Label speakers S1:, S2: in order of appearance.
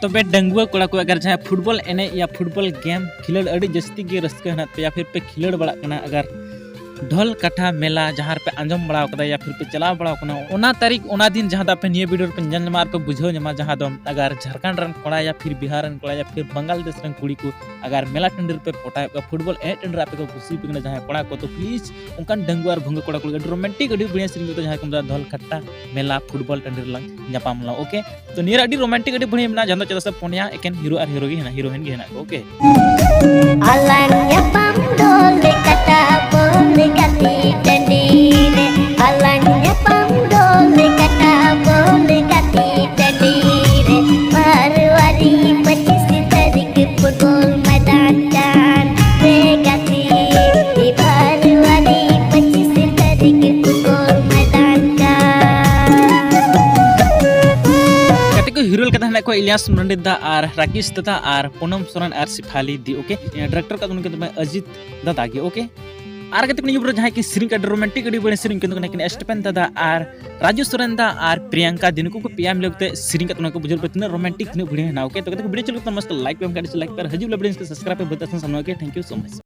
S1: तबे डंगुआ कोड़ा को अगर जहाँ फुटबॉल एने या फुटबॉल गेम खिलड़ अड़ी जस्ती के रस्का हना पे या फिर पे खिलड़ बड़ा कना अगर ढोल काठा मेला जहाँ पे आंजम बड़ा कदा या फिर पे चलाव बड़ा कना ओना तारीख ओना दिन जहाँ पे निये वीडियो पे जन मार पे बुझो जमा जहाँ दो अगर झारखंड रन कोड़ा या फिर बिहार रन कोड़ा या फिर बंगाल देश रन कुड़ी को अगर मेला टेंडर पे पोटा फुटबॉल ए टेंडर पे को खुशी पे जहाँ कोड़ा को तो प्लीज उनकान डंगुआ और भंग कोड़ा को रोमांटिक अड़ी बढ़िया सिंग तो जहाँ को ढोल काठा मेला फुटबॉल टेंडर लंग जापाम ला ओके तो नियर अड़ी रोमांटिक अड़ी बढ़िया मना जहाँ चला सब पोनिया एकेन हीरो और हीरो गी है हीरोइन गी है okay
S2: alang nyapam dole kata boleh kati tandire alang nyapam dole kata boleh kati tandire Marwari 25 tarik football मैदान dan begati di Marwari 25 tarik football मैदान
S1: हीरो कथा को इलियास मंडिदा और राकेश दादा और पूनम सोरेन और सिफाली दी ओके डायरेक्टर का उनके तो अजित दादा गे ओके आर कते को यूबर जहां की सिरिंग का रोमांटिक अडी बने सिरिंग के तो स्टेफन दादा और राजू सोरेन दा और प्रियंका दिन को पीएम लगते सिरिंग का तो बुझल पे रोमांटिक ने बढ़िया ना ओके तो वीडियो चलो तो मस्त लाइक पे हम कर लाइक पर हजू लबड़े सब्सक्राइब पे बतासन समझ के थैंक यू सो मच।